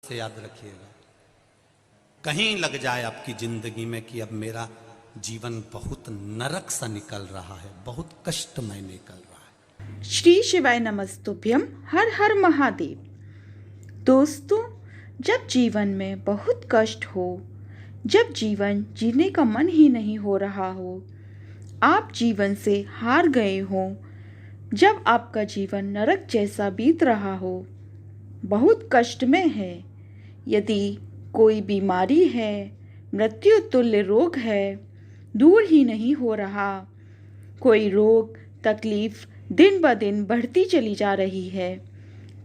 से याद रखिएगा, कहीं लग जाए आपकी जिंदगी में कि अब मेरा जीवन बहुत नरक सा निकल रहा है, बहुत कष्टमय निकल रहा है। श्री शिवाय नमस्तुभ्यम। हर हर महादेव। दोस्तों, जब जीवन में बहुत कष्ट हो, जब जीवन जीने का मन ही नहीं हो रहा हो, आप जीवन से हार गए हो, जब आपका जीवन नरक जैसा बीत रहा हो, बहुत कष्ट में है, यदि कोई बीमारी है, मृत्यु तुल्य रोग है, दूर ही नहीं हो रहा, कोई रोग तकलीफ दिन ब दिन बढ़ती चली जा रही है,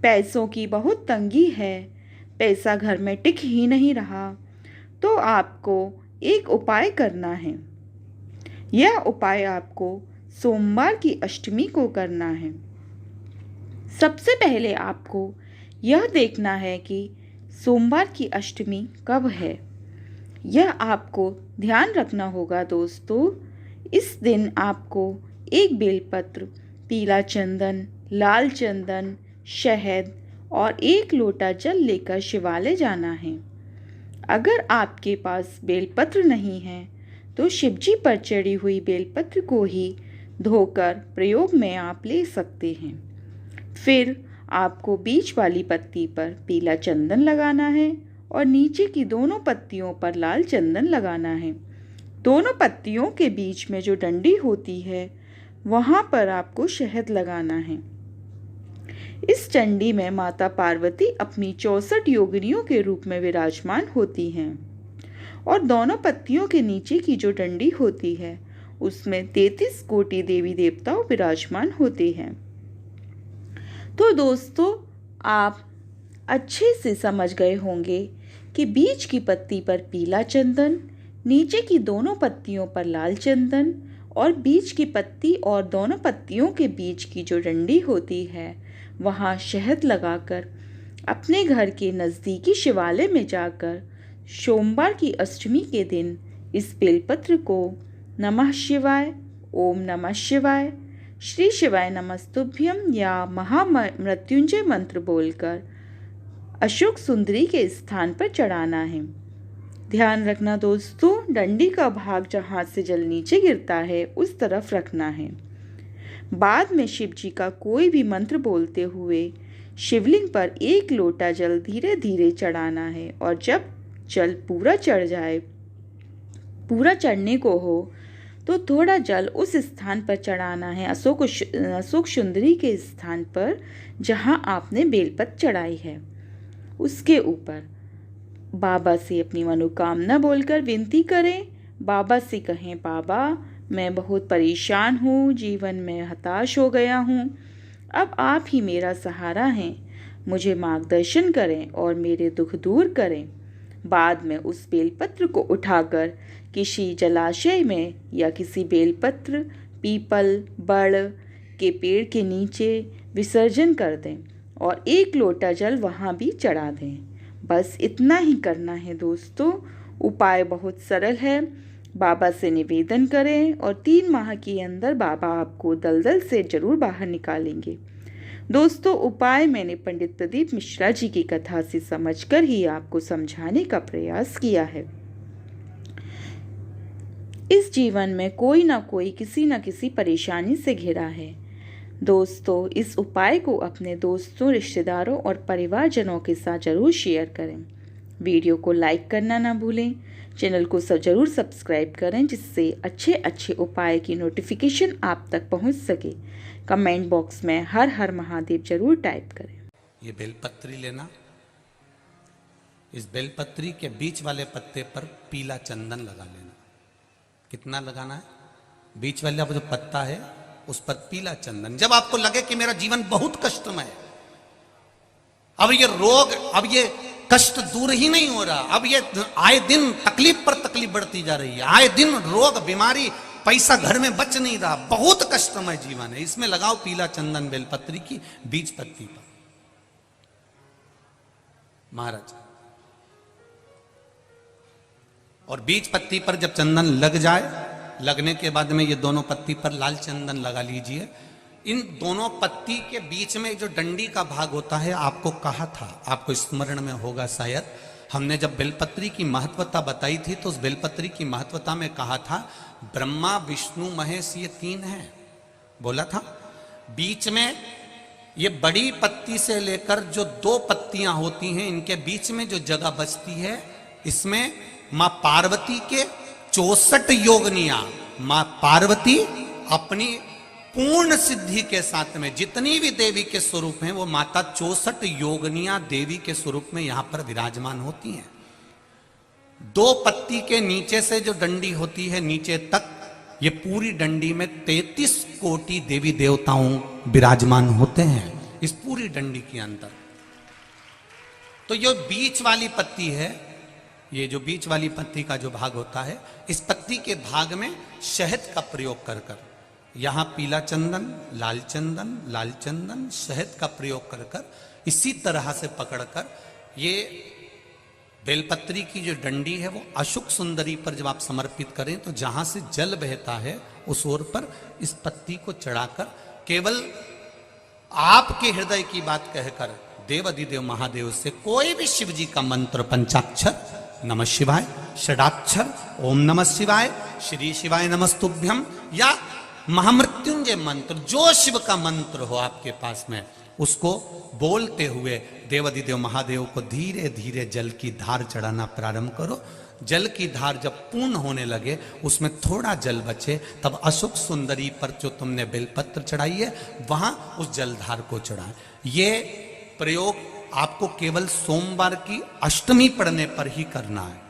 पैसों की बहुत तंगी है, पैसा घर में टिक ही नहीं रहा, तो आपको एक उपाय करना है। यह उपाय आपको सोमवार की अष्टमी को करना है। सबसे पहले आपको यह देखना है कि सोमवार की अष्टमी कब है। यह आपको ध्यान रखना होगा दोस्तों। इस दिन आपको एक बेलपत्र, पीला चंदन, लाल चंदन, शहद और एक लोटा जल लेकर शिवालय जाना है। अगर आपके पास बेलपत्र नहीं है तो शिवजी पर चढ़ी हुई बेलपत्र को ही धोकर प्रयोग में आप ले सकते हैं। फिर आपको बीच वाली पत्ती पर पीला चंदन लगाना है और नीचे की दोनों पत्तियों पर लाल चंदन लगाना है। दोनों पत्तियों के बीच में जो डंडी होती है वहाँ पर आपको शहद लगाना है। इस चंडी में माता पार्वती अपनी 64 योगिनियों के रूप में विराजमान होती हैं और दोनों पत्तियों के नीचे की जो डंडी होती है उसमें 33 कोटि देवी देवताओं विराजमान होते हैं। तो दोस्तों, आप अच्छे से समझ गए होंगे कि बीच की पत्ती पर पीला चंदन, नीचे की दोनों पत्तियों पर लाल चंदन और बीच की पत्ती और दोनों पत्तियों के बीच की जो डंडी होती है वहाँ शहद लगाकर अपने घर के नज़दीकी शिवालय में जाकर सोमवार की अष्टमी के दिन इस बेलपत्र को नमः शिवाय, ओम नमः शिवाय, श्री शिवाय नमस्तुभ्यम या महामृत्युंजय मंत्र बोलकर अशोक सुंदरी के स्थान पर चढ़ाना है। ध्यान रखना दोस्तों, डंडी का भाग जहाँ से जल नीचे गिरता है उस तरफ रखना है। बाद में शिव जी का कोई भी मंत्र बोलते हुए शिवलिंग पर एक लोटा जल धीरे धीरे चढ़ाना है और जब जल पूरा चढ़ जाए, पूरा चढ़ने को हो तो थोड़ा जल उस स्थान पर चढ़ाना है, अशोक सुंदरी के स्थान पर जहां आपने बेलपत्र चढ़ाई है। उसके ऊपर बाबा से अपनी मनोकामना बोलकर विनती करें। बाबा से कहें, बाबा मैं बहुत परेशान हूँ, जीवन में हताश हो गया हूँ, अब आप ही मेरा सहारा हैं, मुझे मार्गदर्शन करें और मेरे दुख दूर करें। बाद में उस बेलपत्र को उठाकर किसी जलाशय में या किसी बेलपत्र, पीपल, बड़ के पेड़ के नीचे विसर्जन कर दें और एक लोटा जल वहाँ भी चढ़ा दें। बस इतना ही करना है दोस्तों। उपाय बहुत सरल है। बाबा से निवेदन करें और 3 माह के अंदर बाबा आपको दलदल से जरूर बाहर निकालेंगे। दोस्तों, उपाय मैंने पंडित प्रदीप मिश्रा जी की कथा से समझकर ही आपको समझाने का प्रयास किया है। इस जीवन में कोई ना कोई किसी न किसी परेशानी से घिरा है। दोस्तों, इस उपाय को अपने दोस्तों, रिश्तेदारों और परिवारजनों के साथ जरूर शेयर करें। वीडियो को लाइक करना ना भूलें। चैनल को जरूर सब्सक्राइब करें जिससे अच्छे अच्छे उपाय की नोटिफिकेशन आप तक पहुंच सके। कमेंट बॉक्स में हर हर महादेव जरूर टाइप करें। ये बेलपत्री लेना, इस बेलपत्री के बीच वाले पत्ते पर पीला चंदन लगा लेना। कितना लगाना है? बीच वाला जो पत्ता है उस पर पीला चंदन। जब आपको लगे कि मेरा जीवन बहुत कष्टमय है, अब ये रोग, अब ये कष्ट दूर ही नहीं हो रहा, अब ये आए दिन तकलीफ पर तकलीफ बढ़ती जा रही है, आए दिन रोग, बीमारी, पैसा घर में बच नहीं रहा, बहुत कष्टमय जीवन है, इसमें लगाओ पीला चंदन बेलपत्री की बीज पत्ती पर। महाराज, और बीज पत्ती पर जब चंदन लग जाए, लगने के बाद में ये दोनों पत्ती पर लाल चंदन लगा लीजिए। इन दोनों पत्ती के बीच में जो डंडी का भाग होता है, आपको कहा था, आपको स्मरण में होगा शायद, हमने जब बेलपत्री की महत्वता बताई थी तो उस बेलपत्री की महत्वता में कहा था ब्रह्मा विष्णु महेश ये तीन हैं, बोला था। बीच में ये बड़ी पत्ती से लेकर जो दो पत्तियां होती हैं, इनके बीच में जो जगह बचती है, इसमें मां पार्वती के 64 योगनियां, मां पार्वती अपनी पूर्ण सिद्धि के साथ में जितनी भी देवी के स्वरूप हैं, वो माता 64 योगनियां देवी के स्वरूप में यहां पर विराजमान होती हैं। दो पत्ती के नीचे से जो डंडी होती है नीचे तक, ये पूरी डंडी में 33 कोटि देवी देवताओं विराजमान होते हैं इस पूरी डंडी के अंदर। तो ये बीच वाली पत्ती है, ये जो बीच वाली पत्ती का जो भाग होता है, इस पत्ती के भाग में शहद का प्रयोग कर कर, यहां पीला चंदन, लाल चंदन, लाल चंदन, शहद का प्रयोग कर कर, इसी तरह से पकड़कर ये बेलपत्री की जो डंडी है वो अशुक सुंदरी पर जब आप समर्पित करें तो जहां से जल बहता है उस ओर पर इस पत्ती को चढ़ाकर केवल आपके हृदय की बात कहकर देव अधिदेव महादेव से कोई भी शिव जी का मंत्र, पंचाक्षर नमः शिवाय, षडाक्षर ओम नमः शिवाय, श्री शिवाय नमस्तुभ्यम, या महामृत्युंजय मंत्र, जो शिव का मंत्र हो आपके पास में, उसको बोलते हुए देवाधिदेव महादेव को धीरे धीरे जल की धार चढ़ाना प्रारंभ करो। जल की धार जब पूर्ण होने लगे, उसमें थोड़ा जल बचे, तब अशुक सुंदरी पर जो तुमने बेलपत्र चढ़ाई है वहां उस जलधार को चढ़ाएं। ये प्रयोग आपको केवल सोमवार की अष्टमी पढ़ने पर ही करना है।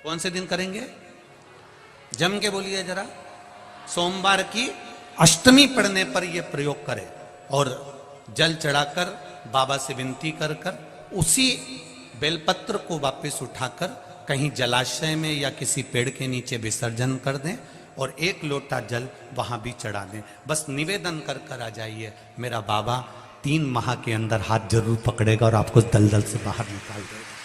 कौन से दिन करेंगे? जम के बोलिए जरा। सोमवार की अष्टमी पढ़ने पर यह प्रयोग करें और जल चढ़ाकर बाबा से विनती कर कर उसी बेलपत्र को वापस उठाकर कहीं जलाशय में या किसी पेड़ के नीचे विसर्जन कर दें और एक लोटा जल वहां भी चढ़ा दें। बस निवेदन कर कर आ जाइए, मेरा बाबा 3 माह के अंदर हाथ जरूर पकड़ेगा और आपको दलदल से बाहर निकाल देगा।